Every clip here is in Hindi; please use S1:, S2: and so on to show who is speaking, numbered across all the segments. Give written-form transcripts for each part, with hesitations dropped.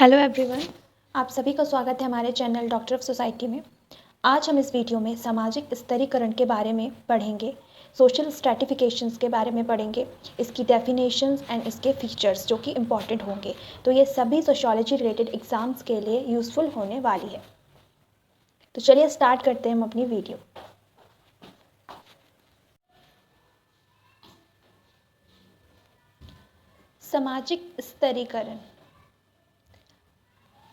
S1: हेलो एवरीवन, आप सभी का स्वागत है हमारे चैनल डॉक्टर ऑफ सोसाइटी में। आज हम इस वीडियो में सामाजिक स्तरीकरण के बारे में पढ़ेंगे, सोशल स्ट्रैटिफिकेशंस के बारे में पढ़ेंगे, इसकी डेफिनेशंस एंड इसके फीचर्स जो कि इम्पॉर्टेंट होंगे। तो ये सभी सोशियोलॉजी रिलेटेड एग्जाम्स के लिए यूज़फुल होने वाली है। तो चलिए स्टार्ट करते हैं हम अपनी वीडियो। सामाजिक स्तरीकरण,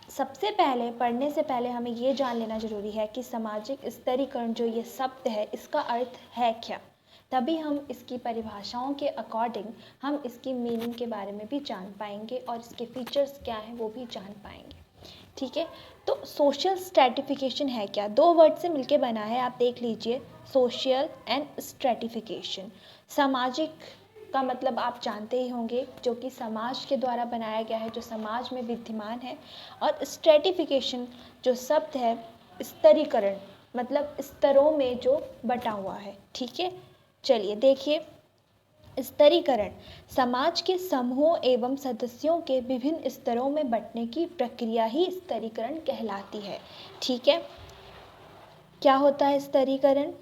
S1: सबसे पहले पढ़ने से पहले हमें ये जान लेना ज़रूरी है कि सामाजिक स्तरीकरण जो ये शब्द है इसका अर्थ है क्या। तभी हम इसकी परिभाषाओं के अकॉर्डिंग हम इसकी मीनिंग के बारे में भी जान पाएंगे और इसके फीचर्स क्या हैं वो भी जान पाएंगे। ठीक है, तो सोशल स्ट्रैटिफिकेशन है क्या? दो वर्ड से मिलके बना है, आप देख लीजिए, सोशल एंड स्ट्रैटिफिकेशन। सामाजिक का मतलब आप जानते ही होंगे, जो कि समाज के द्वारा बनाया गया है, जो समाज में विद्यमान है। और स्ट्रैटिफिकेशन जो शब्द है, स्तरीकरण मतलब स्तरों में जो बटा हुआ है। ठीक है, चलिए देखिए, स्तरीकरण समाज के समूहों एवं सदस्यों के विभिन्न स्तरों में बंटने की प्रक्रिया ही स्तरीकरण कहलाती है। ठीक है, क्या होता है स्तरीकरण?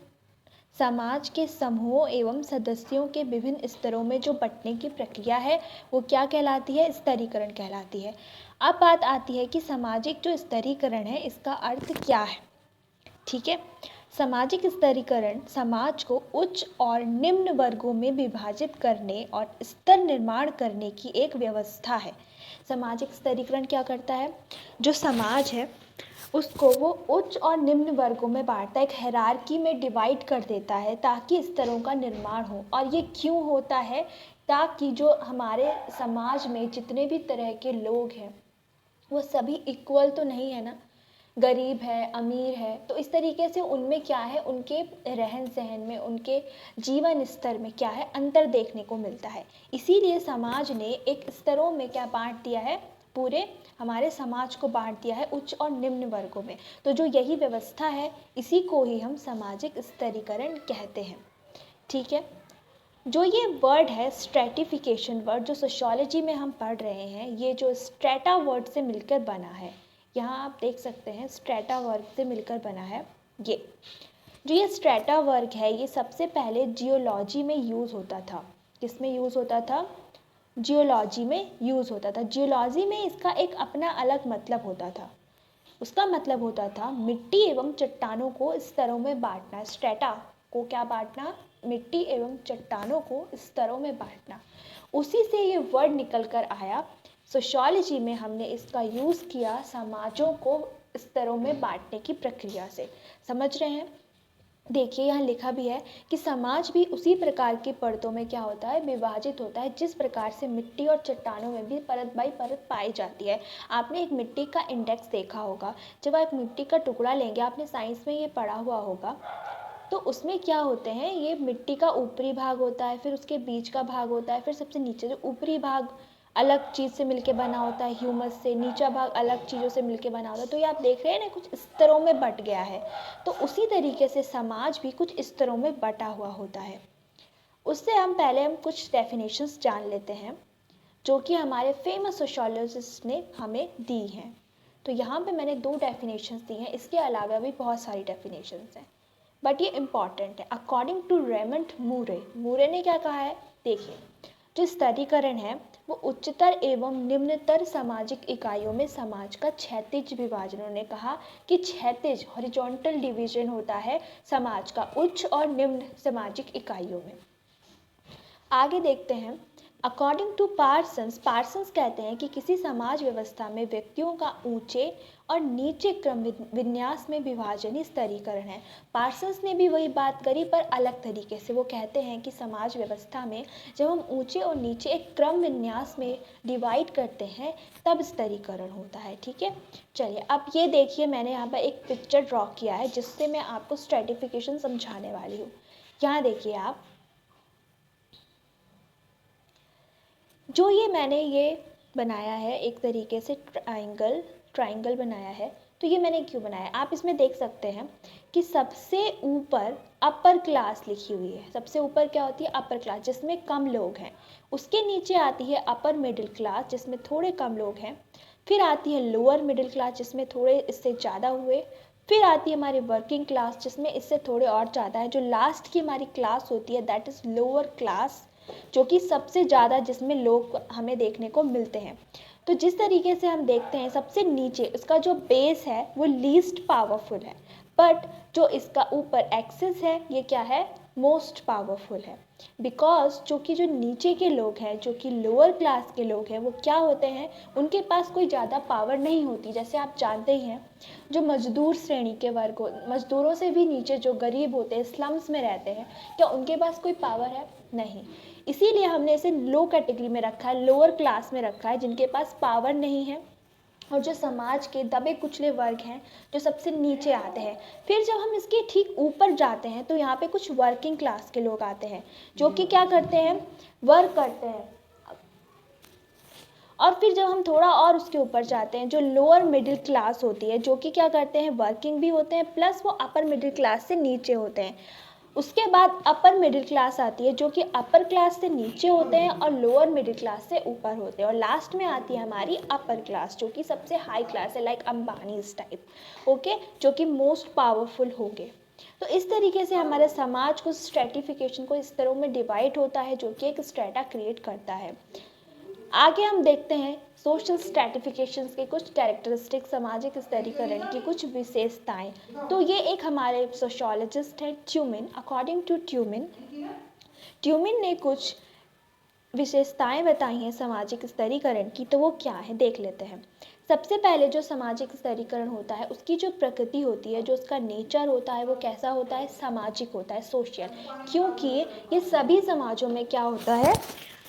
S1: समाज के समूहों एवं सदस्यों के विभिन्न स्तरों में जो बंटने की प्रक्रिया है वो क्या कहलाती है? स्तरीकरण कहलाती है। अब बात आती है कि सामाजिक जो स्तरीकरण है इसका अर्थ क्या है। ठीक है, सामाजिक स्तरीकरण समाज को उच्च और निम्न वर्गों में विभाजित करने और स्तर निर्माण करने की एक व्यवस्था है। सामाजिक स्तरीकरण क्या करता है? जो समाज है उसको वो उच्च और निम्न वर्गों में बांटता है, एक हायरार्की में डिवाइड कर देता है ताकि स्तरों का निर्माण हो। और ये क्यों होता है? ताकि जो हमारे समाज में जितने भी तरह के लोग हैं वो सभी इक्वल तो नहीं है ना, गरीब है, अमीर है, तो इस तरीके से उनमें क्या है, उनके रहन सहन में, उनके जीवन स्तर में क्या है, अंतर देखने को मिलता है। इसीलिए समाज ने एक स्तरों में क्या बांट दिया है, पूरे हमारे समाज को बांट दिया है उच्च और निम्न वर्गों में। तो जो यही व्यवस्था है इसी को ही हम सामाजिक स्तरीकरण कहते हैं। ठीक है, जो ये वर्ड है स्ट्रैटिफिकेशन वर्ड, जो सोशियोलॉजी में हम पढ़ रहे हैं, ये जो स्ट्रैटा वर्ड से मिलकर बना है, यहाँ आप देख सकते हैं स्ट्रैटा वर्ग से मिलकर बना है। ये जो ये स्ट्रैटा वर्ग है ये सबसे पहले जियोलॉजी में यूज़ होता था। किस में यूज़ होता था? जियोलॉजी में यूज़ होता था। जियोलॉजी में इसका एक अपना अलग मतलब होता था। उसका मतलब होता था मिट्टी एवं चट्टानों को स्तरों में बांटना। स्ट्रैटा को क्या बांटना? मिट्टी एवं चट्टानों को स्तरों में बांटना। उसी से ये वर्ड निकल कर आया। सोशियोलॉजी में हमने इसका यूज़ किया समाजों को स्तरों में बांटने की प्रक्रिया से। समझ रहे हैं? देखिए यहाँ लिखा भी है कि समाज भी उसी प्रकार की परतों में क्या होता है, विभाजित होता है, जिस प्रकार से मिट्टी और चट्टानों में भी परत बाई परत पाई जाती है। आपने एक मिट्टी का इंडेक्स देखा होगा, जब आप मिट्टी का टुकड़ा लेंगे, आपने साइंस में ये पढ़ा हुआ होगा, तो उसमें क्या होते हैं, ये मिट्टी का ऊपरी भाग होता है, फिर उसके बीच का भाग होता है, फिर सबसे नीचे जो ऊपरी भाग अलग चीज़ से मिलके बना होता है, ह्यूमस से, नीचा भाग अलग चीज़ों से मिलके बना होता है। तो ये आप देख रहे हैं ना, कुछ स्तरों में बट गया है। तो उसी तरीके से समाज भी कुछ स्तरों में बटा हुआ होता है। उससे हम कुछ डेफिनेशंस जान लेते हैं जो कि हमारे फेमस सोशियोलॉजिस्ट ने हमें दी हैं। तो यहाँ पे मैंने 2 डेफिनेशंस दी हैं, इसके अलावा भी बहुत सारी डेफिनेशंस हैं, बट ये इम्पॉर्टेंट है। अकॉर्डिंग टू रेमंड मूरे ने क्या कहा है? देखिए, जो स्तरीकरण है वो उच्चतर एवं निम्नतर सामाजिक इकाइयों में समाज का क्षैतिज विभाजन, उन्होंने कहा कि क्षैतिज हॉरिजॉन्टल डिवीजन होता है समाज का उच्च और निम्न सामाजिक इकाइयों में। आगे देखते हैं, अकॉर्डिंग टू पार्सन्स कहते हैं कि किसी समाज व्यवस्था में व्यक्तियों का ऊंचे और नीचे क्रम विन्यास में विभाजन ही स्तरीकरण है। पार्सन्स ने भी वही बात करी पर अलग तरीके से। वो कहते हैं कि समाज व्यवस्था में जब हम ऊंचे और नीचे एक क्रम विन्यास में डिवाइड करते हैं तब स्तरीकरण होता है। ठीक है, चलिए अब ये देखिए, मैंने यहाँ पर एक पिक्चर ड्रॉ किया है जिससे मैं आपको स्ट्रैटिफिकेशन समझाने वाली हूँ। यहाँ देखिए आप, जो ये मैंने ये बनाया है एक तरीके से ट्राइंगल बनाया है। तो ये मैंने क्यों बनाया, आप इसमें देख सकते हैं कि सबसे ऊपर अपर क्लास लिखी हुई है। सबसे ऊपर क्या होती है? अपर क्लास, जिसमें कम लोग हैं। उसके नीचे आती है अपर मिडिल क्लास, जिसमें थोड़े कम लोग हैं। फिर आती है लोअर मिडिल क्लास जिसमें थोड़े इससे ज़्यादा हुए, फिर आती है हमारी वर्किंग क्लास जिसमें इससे थोड़े और ज़्यादा है। जो लास्ट की हमारी क्लास होती है दैट इज़ लोअर क्लास, जो कि सबसे ज़्यादा जिसमें लोग हमें देखने को मिलते हैं। तो जिस तरीके से हम देखते हैं सबसे नीचे इसका जो बेस है वो लीस्ट पावरफुल है, बट जो इसका ऊपर एक्सेस है ये क्या है, मोस्ट पावरफुल है। बिकॉज जो कि जो नीचे के लोग हैं, जो कि लोअर क्लास के लोग हैं, वो क्या होते हैं, उनके पास कोई ज़्यादा पावर नहीं होती। जैसे आप जानते ही हैं जो मजदूर श्रेणी के वर्ग हो, मजदूरों से भी नीचे जो गरीब होते हैं, स्लम्स में रहते हैं, क्या उनके पास कोई पावर है, नहीं। इसीलिए हमने इसे लो कैटेगरी में रखा है, लोअर क्लास में रखा है, जिनके पास पावर नहीं है और जो समाज के दबे कुचले वर्ग हैं, जो सबसे नीचे आते हैं। फिर जब हम इसके ठीक ऊपर जाते हैं तो यहाँ पे कुछ वर्किंग क्लास के लोग आते हैं, जो कि क्या करते हैं, वर्क करते हैं। और फिर जब हम थोड़ा और उसके ऊपर जाते हैं, जो लोअर मिडिल क्लास होती है, जो कि क्या करते हैं, वर्किंग भी होते हैं, प्लस वो अपर मिडिल क्लास से नीचे होते हैं। उसके बाद अपर मिडिल क्लास आती है, जो कि अपर क्लास से नीचे होते हैं और लोअर मिडिल क्लास से ऊपर होते हैं। और लास्ट में आती है हमारी अपर क्लास, जो कि सबसे हाई क्लास है, लाइक अंबानी टाइप, ओके, जो कि मोस्ट पावरफुल होंगे। तो इस तरीके से हमारे समाज को स्ट्रेटिफिकेशन को इस तरह में डिवाइड होता है, जो कि एक स्ट्रेटा क्रिएट करता है। आगे हम देखते हैं सोशल स्ट्रैटिफिकेशंस के कुछ कैरेक्टरिस्टिक, सामाजिक स्तरीकरण की कुछ विशेषताएं। तो ये एक हमारे सोशियोलॉजिस्ट हैं ट्यूमिन। अकॉर्डिंग टू ट्यूमिन ने कुछ विशेषताएं बताई हैं सामाजिक स्तरीकरण की, तो वो क्या है देख लेते हैं। सबसे पहले जो सामाजिक स्तरीकरण होता है उसकी जो प्रकृति होती है, जो उसका नेचर होता है, वो कैसा होता है, सामाजिक होता है, सोशल। क्योंकि ये सभी समाजों में क्या होता है,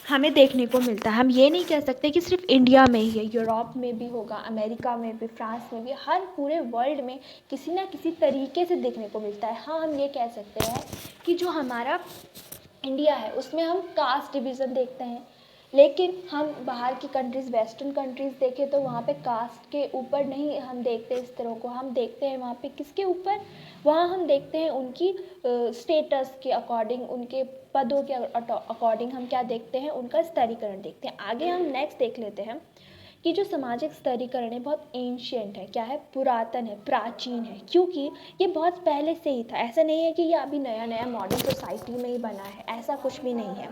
S1: हमें देखने को मिलता है। हम ये नहीं कह सकते कि सिर्फ इंडिया में ही है, यूरोप में भी होगा, अमेरिका में भी, फ्रांस में भी, हर पूरे वर्ल्ड में किसी ना किसी तरीके से देखने को मिलता है। हाँ, हम ये कह सकते हैं कि जो हमारा इंडिया है उसमें हम कास्ट डिवीज़न देखते हैं, लेकिन हम बाहर की कंट्रीज़, वेस्टर्न कंट्रीज़ देखें तो वहाँ पे कास्ट के ऊपर नहीं हम देखते इस तरह को। हम देखते हैं वहाँ पे किसके ऊपर, वहाँ हम देखते हैं उनकी स्टेटस के अकॉर्डिंग, उनके पदों के अकॉर्डिंग हम क्या देखते हैं, उनका स्तरीकरण देखते हैं। आगे हम नेक्स्ट देख लेते हैं कि जो सामाजिक स्तरीकरण है बहुत एंशियंट है, क्या है, पुरातन है, प्राचीन है, क्योंकि ये बहुत पहले से ही था। ऐसा नहीं है कि ये अभी नया नया मॉडर्न सोसाइटी में ही बना है, ऐसा कुछ भी नहीं है।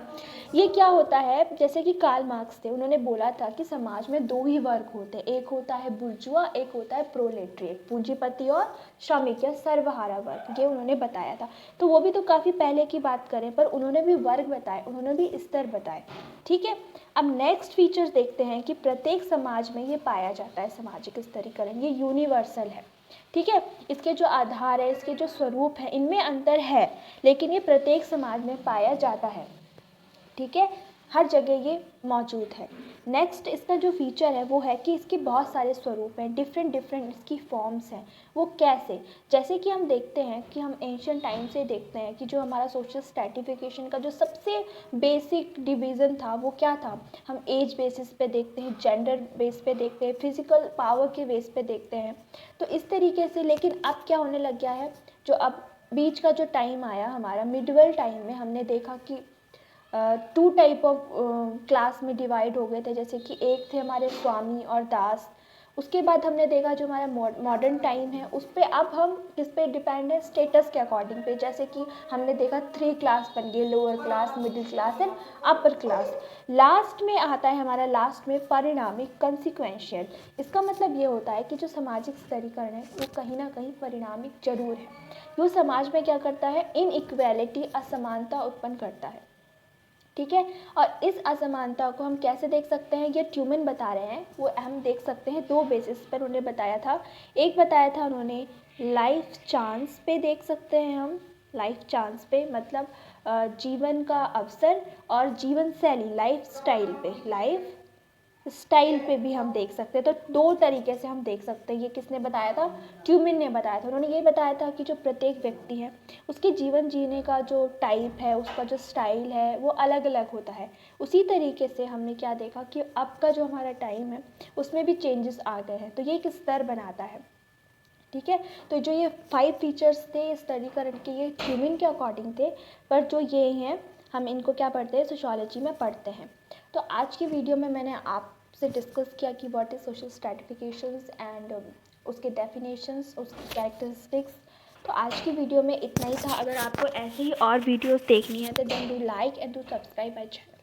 S1: ये क्या होता है, जैसे कि कार्ल मार्क्स थे, उन्होंने बोला था कि समाज में दो ही वर्ग होते हैं, एक होता है बुर्जुआ, एक होता है प्रोलेटरिएट, पूंजीपति और श्रमिक या सर्वहारा वर्ग, ये उन्होंने बताया था। तो वो भी तो काफ़ी पहले की बात करें, पर उन्होंने भी वर्ग बताए, उन्होंने भी स्तर बताए, ठीक है। अब नेक्स्ट फीचर्स देखते हैं कि प्रत्येक समाज में ये पाया जाता है सामाजिक स्तरीकरण, ये यूनिवर्सल है, ठीक है। इसके जो आधार है, इसके जो स्वरूप है, इनमें अंतर है, लेकिन ये प्रत्येक समाज में पाया जाता है, ठीक है, हर जगह ये मौजूद है। नेक्स्ट इसका जो फीचर है वो है कि इसके बहुत सारे स्वरूप हैं, डिफरेंट इसकी फॉर्म्स हैं। वो कैसे, जैसे कि हम देखते हैं कि हम एंशियंट टाइम से देखते हैं कि जो हमारा सोशल स्ट्रैटिफिकेशन का जो सबसे बेसिक डिवीज़न था वो क्या था, हम एज बेसिस पे देखते हैं, जेंडर बेस पे देखते हैं, फिजिकल पावर के बेस पे देखते हैं। तो इस तरीके से, लेकिन अब क्या होने लग गया है, जो अब बीच का जो टाइम आया हमारा मिडवेल टाइम में, हमने देखा कि टू टाइप ऑफ क्लास में डिवाइड हो गए थे। जैसे कि एक थे हमारे स्वामी और दास। उसके बाद हमने देखा जो हमारा मॉडर्न टाइम है उस पर अब हम किस पे डिपेंड है, स्टेटस के अकॉर्डिंग पे। जैसे कि हमने देखा 3 क्लास बन गई, lower class, middle class and upper class. Last में आता है हमारा, लास्ट में परिणामिक, कंसिक्वेंशियल। इसका मतलब ये होता है कि जो सामाजिक स्तरीकरण है वो कहीं ना कहीं परिणामिक जरूर है। वो समाज में क्या करता है, इनइक्वालिटी, असमानता उत्पन्न करता है, ठीक है। और इस असमानता को हम कैसे देख सकते हैं, ये ट्यूमन बता रहे हैं, वो हम देख सकते हैं 2 बेसिस पर उन्होंने बताया था। एक बताया था उन्होंने लाइफ चांस पे देख सकते हैं हम, लाइफ चांस पे मतलब जीवन का अवसर, और जीवन शैली, लाइफ स्टाइल पे, लाइफ स्टाइल पे भी हम देख सकते हैं। तो 2 तरीके से हम देख सकते हैं। ये किसने बताया था, ट्यूमिन ने बताया था। उन्होंने ये बताया था कि जो प्रत्येक व्यक्ति है उसके जीवन जीने का जो टाइप है, उसका जो स्टाइल है वो अलग अलग होता है। उसी तरीके से हमने क्या देखा कि अब का जो हमारा टाइम है उसमें भी चेंजेस आ गए हैं, तो ये एक स्तर बनाता है, ठीक है। तो जो ये 5 फीचर्स थे स्तरीकरण के, ये ट्यूमिन के अकॉर्डिंग थे, पर जो ये हैं हम इनको क्या पढ़ते हैं, सोशियोलॉजी में पढ़ते हैं। तो आज की वीडियो में मैंने आप से डिस्कस किया कि व्हाट इज़ सोशल स्ट्रैटिफिकेशंस एंड उसके डेफिनेशंस, उसकी कैरेक्टरिस्टिक्स। तो आज की वीडियो में इतना ही था। अगर आपको ऐसे ही और वीडियोस देखनी है तो then do like and do subscribe my channel.